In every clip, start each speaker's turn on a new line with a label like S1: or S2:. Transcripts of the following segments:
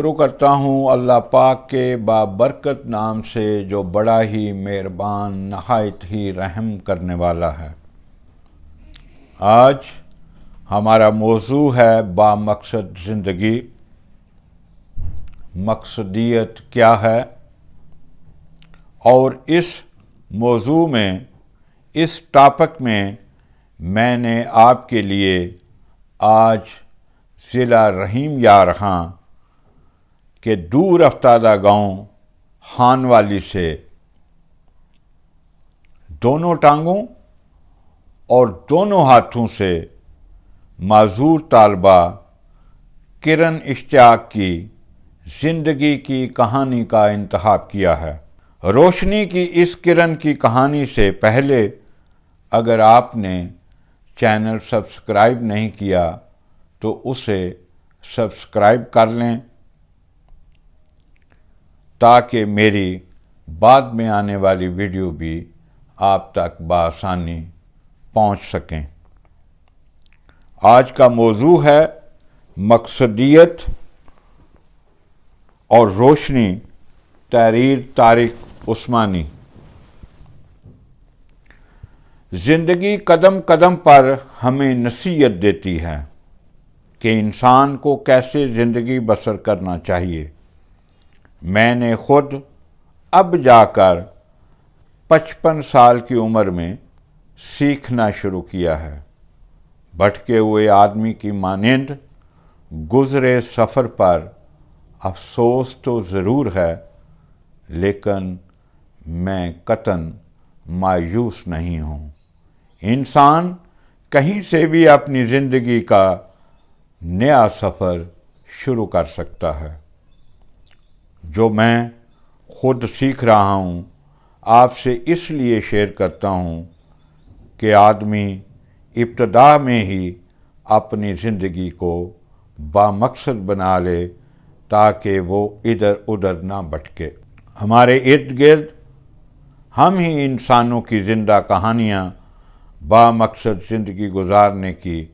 S1: شروع کرتا ہوں اللہ پاک کے بابرکت نام سے جو بڑا ہی مہربان نہایت ہی رحم کرنے والا ہے۔ آج ہمارا موضوع ہے بامقصد زندگی۔ مقصدیت کیا ہے؟ اور اس موضوع میں، اس ٹاپک میں میں نے آپ کے لیے آج ضلع رحیم یارخاں کہ دور افتادہ گاؤں خانوالی سے دونوں ٹانگوں اور دونوں ہاتھوں سے معذور طالبہ کرن اشتیاق کی زندگی کی کہانی کا انتخاب کیا ہے۔ روشنی کی اس کرن کی کہانی سے پہلے اگر آپ نے چینل سبسکرائب نہیں کیا تو اسے سبسکرائب کر لیں تاکہ میری بعد میں آنے والی ویڈیو بھی آپ تک بآسانی پہنچ سکیں۔ آج کا موضوع ہے مقصدیت اور روشنی، تحریر طارق عثمانی۔ زندگی قدم قدم پر ہمیں نصیحت دیتی ہے کہ انسان کو کیسے زندگی بسر کرنا چاہیے۔ میں نے خود اب جا کر 55 سال کی عمر میں سیکھنا شروع کیا ہے۔ بھٹکے ہوئے آدمی کی مانند گزرے سفر پر افسوس تو ضرور ہے، لیکن میں قطعاً مایوس نہیں ہوں۔ انسان کہیں سے بھی اپنی زندگی کا نیا سفر شروع کر سکتا ہے۔ جو میں خود سیکھ رہا ہوں آپ سے اس لیے شیئر کرتا ہوں کہ آدمی ابتدا میں ہی اپنی زندگی کو بامقصد بنا لے تاکہ وہ ادھر ادھر نہ بھٹکے۔ ہمارے ارد گرد ہم ہی انسانوں کی زندہ کہانیاں بامقصد زندگی گزارنے کی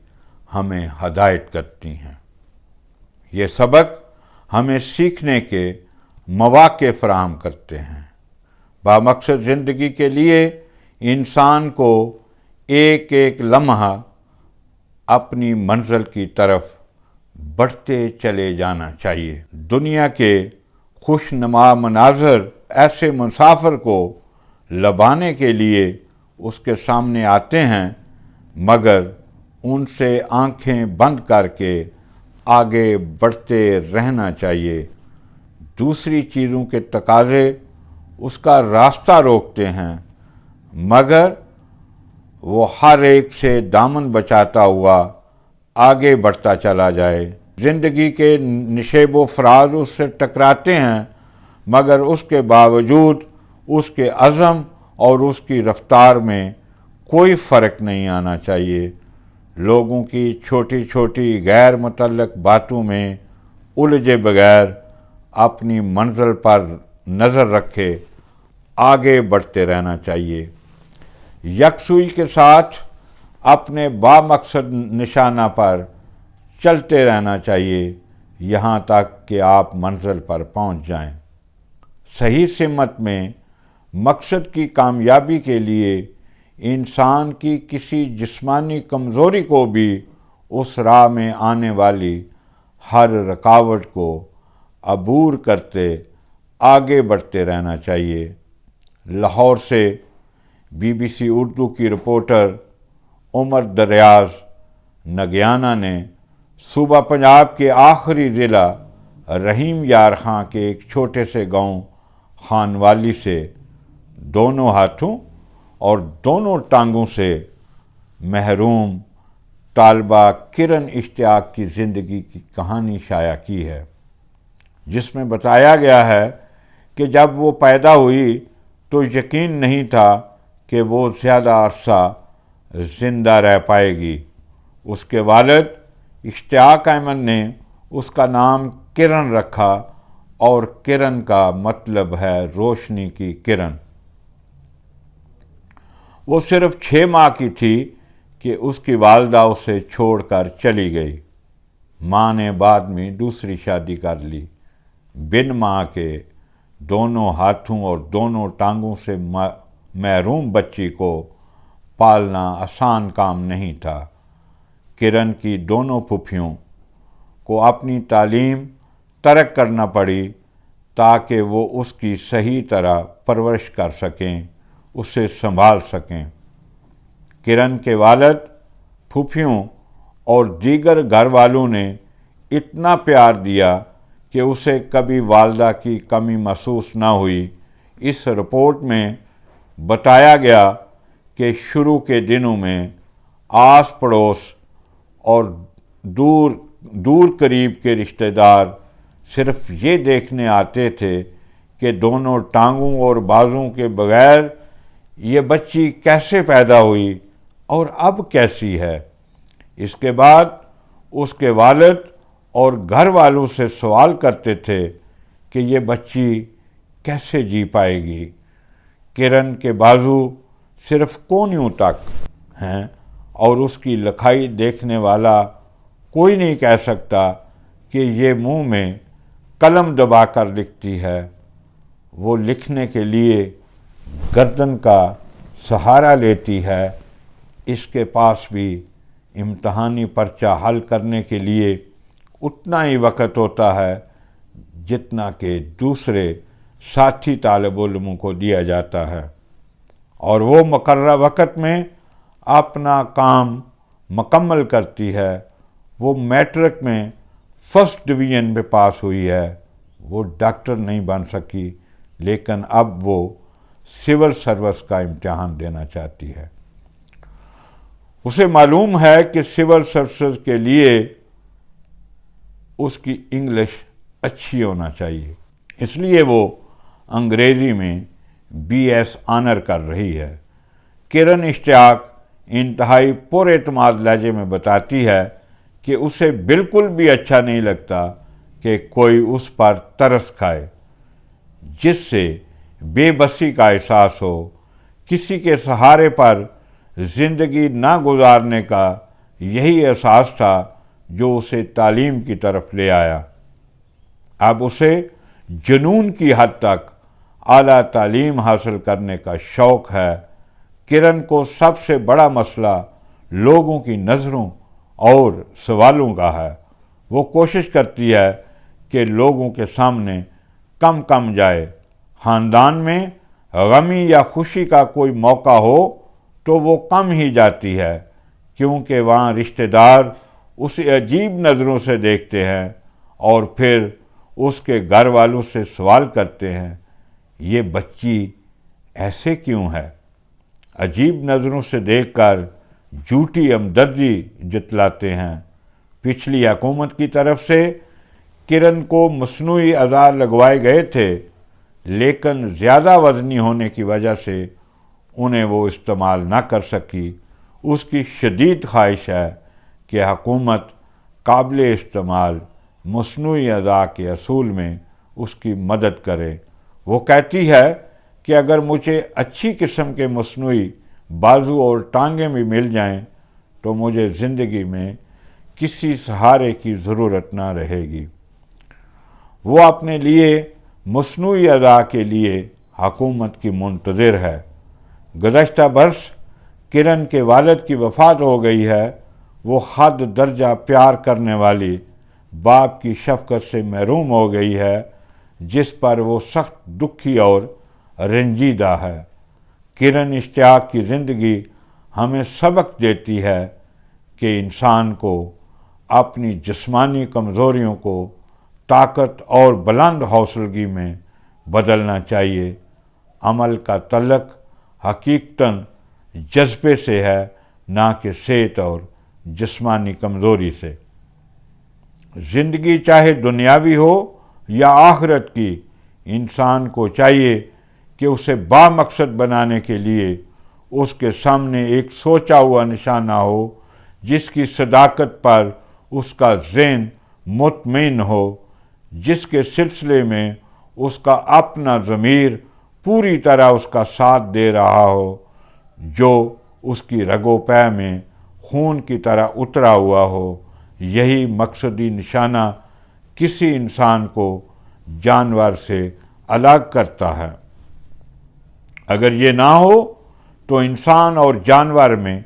S1: ہمیں ہدایت کرتی ہیں۔ یہ سبق ہمیں سیکھنے کے مواقع فراہم کرتے ہیں۔ بامقصد زندگی کے لیے انسان کو ایک ایک لمحہ اپنی منزل کی طرف بڑھتے چلے جانا چاہیے۔ دنیا کے خوش نما مناظر ایسے مسافر کو لبھانے کے لیے اس کے سامنے آتے ہیں، مگر ان سے آنکھیں بند کر کے آگے بڑھتے رہنا چاہیے۔ دوسری چیزوں کے تقاضے اس کا راستہ روکتے ہیں، مگر وہ ہر ایک سے دامن بچاتا ہوا آگے بڑھتا چلا جائے۔ زندگی کے نشیب و فراز اس سے ٹکراتے ہیں، مگر اس کے باوجود اس کے عزم اور اس کی رفتار میں کوئی فرق نہیں آنا چاہیے۔ لوگوں کی چھوٹی چھوٹی غیر متعلق باتوں میں الجھے بغیر اپنی منزل پر نظر رکھے آگے بڑھتے رہنا چاہیے۔ یکسوئی کے ساتھ اپنے بامقصد نشانہ پر چلتے رہنا چاہیے یہاں تک کہ آپ منزل پر پہنچ جائیں۔ صحیح سمت میں مقصد کی کامیابی کے لیے انسان کی کسی جسمانی کمزوری کو بھی اس راہ میں آنے والی ہر رکاوٹ کو عبور کرتے آگے بڑھتے رہنا چاہیے۔ لاہور سے BBC اردو کی رپورٹر عمر دریاز نگیانہ نے صوبہ پنجاب کے آخری ضلع رحیم یارخاں کے ایک چھوٹے سے گاؤں خانوالی سے دونوں ہاتھوں اور دونوں ٹانگوں سے محروم طالبہ کرن اشتیاق کی زندگی کی کہانی شائع کی ہے، جس میں بتایا گیا ہے کہ جب وہ پیدا ہوئی تو یقین نہیں تھا کہ وہ زیادہ عرصہ زندہ رہ پائے گی۔ اس کے والد اشتیاق احمد نے اس کا نام کرن رکھا، اور کرن کا مطلب ہے روشنی کی کرن۔ وہ صرف 6 ماہ کی تھی کہ اس کی والدہ اسے چھوڑ کر چلی گئی۔ ماں نے بعد میں دوسری شادی کر لی۔ بن ماں کے دونوں ہاتھوں اور دونوں ٹانگوں سے محروم بچی کو پالنا آسان کام نہیں تھا۔ کرن کی دونوں پھوپھیوں کو اپنی تعلیم ترک کرنا پڑی تاکہ وہ اس کی صحیح طرح پرورش کر سکیں، اسے سنبھال سکیں۔ کرن کے والد، پھوپھیوں اور دیگر گھر والوں نے اتنا پیار دیا کہ اسے کبھی والدہ کی کمی محسوس نہ ہوئی۔ اس رپورٹ میں بتایا گیا کہ شروع کے دنوں میں آس پڑوس اور دور قریب کے رشتہ دار صرف یہ دیکھنے آتے تھے کہ دونوں ٹانگوں اور بازوں کے بغیر یہ بچی کیسے پیدا ہوئی اور اب کیسی ہے۔ اس کے بعد اس کے والد اور گھر والوں سے سوال کرتے تھے کہ یہ بچی کیسے جی پائے گی۔ کرن کے بازو صرف کونیوں تک ہیں اور اس کی لکھائی دیکھنے والا کوئی نہیں کہہ سکتا کہ یہ منہ میں قلم دبا کر لکھتی ہے۔ وہ لکھنے کے لیے گردن کا سہارا لیتی ہے۔ اس کے پاس بھی امتحانی پرچہ حل کرنے کے لیے اتنا ہی وقت ہوتا ہے جتنا کہ دوسرے ساتھی طالب علموں کو دیا جاتا ہے، اور وہ مقررہ وقت میں اپنا کام مکمل کرتی ہے۔ وہ میٹرک میں فرسٹ ڈویژن میں پاس ہوئی ہے۔ وہ ڈاکٹر نہیں بن سکی، لیکن اب وہ سول سروس کا امتحان دینا چاہتی ہے۔ اسے معلوم ہے کہ سول سروس کے لیے اس کی انگلش اچھی ہونا چاہیے، اس لیے وہ انگریزی میں BS آنر کر رہی ہے۔ کرن اشتیاق انتہائی پر اعتماد لہجے میں بتاتی ہے کہ اسے بالکل بھی اچھا نہیں لگتا کہ کوئی اس پر ترس کھائے، جس سے بے بسی کا احساس ہو۔ کسی کے سہارے پر زندگی نہ گزارنے کا یہی احساس تھا جو اسے تعلیم کی طرف لے آیا۔ اب اسے جنون کی حد تک اعلیٰ تعلیم حاصل کرنے کا شوق ہے۔ کرن کو سب سے بڑا مسئلہ لوگوں کی نظروں اور سوالوں کا ہے۔ وہ کوشش کرتی ہے کہ لوگوں کے سامنے کم جائے۔ خاندان میں غمی یا خوشی کا کوئی موقع ہو تو وہ کم ہی جاتی ہے، کیونکہ وہاں رشتہ دار اسے عجیب نظروں سے دیکھتے ہیں اور پھر اس کے گھر والوں سے سوال کرتے ہیں، یہ بچی ایسے کیوں ہے؟ عجیب نظروں سے دیکھ کر جھوٹی ہمدردی جتلاتے ہیں۔ پچھلی حکومت کی طرف سے کرن کو مصنوعی اعضاء لگوائے گئے تھے، لیکن زیادہ وزنی ہونے کی وجہ سے انہیں وہ استعمال نہ کر سکی۔ اس کی شدید خواہش ہے کہ حکومت قابل استعمال مصنوعی اعضاء کے حصول میں اس کی مدد کرے۔ وہ کہتی ہے کہ اگر مجھے اچھی قسم کے مصنوعی بازو اور ٹانگیں بھی مل جائیں تو مجھے زندگی میں کسی سہارے کی ضرورت نہ رہے گی۔ وہ اپنے لیے مصنوعی اعضاء کے لیے حکومت کی منتظر ہے۔ گزشتہ برس کرن کے والد کی وفات ہو گئی ہے۔ وہ حد درجہ پیار کرنے والی باپ کی شفقت سے محروم ہو گئی ہے، جس پر وہ سخت دکھی اور رنجیدہ ہے۔ کرن اشتیاق کی زندگی ہمیں سبق دیتی ہے کہ انسان کو اپنی جسمانی کمزوریوں کو طاقت اور بلند حوصلگی میں بدلنا چاہیے۔ عمل کا تعلق حقیقتاً جذبے سے ہے، نہ کہ صحت اور جسمانی کمزوری سے۔ زندگی چاہے دنیاوی ہو یا آخرت کی، انسان کو چاہیے کہ اسے بامقصد بنانے کے لیے اس کے سامنے ایک سوچا ہوا نشانہ ہو، جس کی صداقت پر اس کا ذہن مطمئن ہو، جس کے سلسلے میں اس کا اپنا ضمیر پوری طرح اس کا ساتھ دے رہا ہو، جو اس کی رگو پے میں خون کی طرح اترا ہوا ہو۔ یہی مقصدی نشانہ کسی انسان کو جانور سے الگ کرتا ہے۔ اگر یہ نہ ہو تو انسان اور جانور میں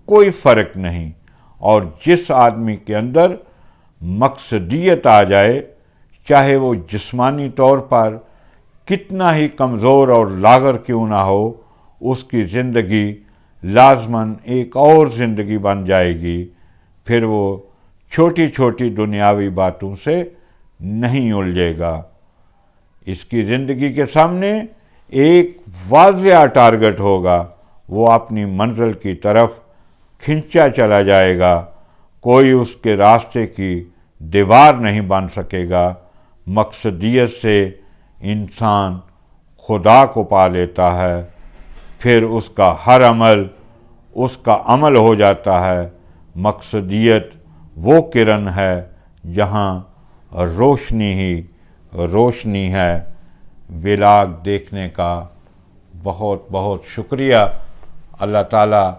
S1: کوئی فرق نہیں، اور جس آدمی کے اندر مقصدیت آ جائے، چاہے وہ جسمانی طور پر کتنا ہی کمزور اور لاغر کیوں نہ ہو، اس کی زندگی لازماً ایک اور زندگی بن جائے گی۔ پھر وہ چھوٹی چھوٹی دنیاوی باتوں سے نہیں الجھے گا۔ اس کی زندگی کے سامنے ایک واضح ٹارگٹ ہوگا، وہ اپنی منزل کی طرف کھنچا چلا جائے گا، کوئی اس کے راستے کی دیوار نہیں بن سکے گا۔ مقصدیت سے انسان خدا کو پا لیتا ہے، پھر اس کا ہر عمل اس کا عمل ہو جاتا ہے۔ مقصدیت وہ کرن ہے جہاں روشنی ہی روشنی ہے۔ ولاگ دیکھنے کا بہت بہت شکریہ۔ اللہ تعالیٰ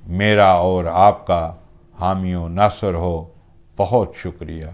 S1: میرا اور آپ کا حامی و ناصر ہو۔ بہت شکریہ۔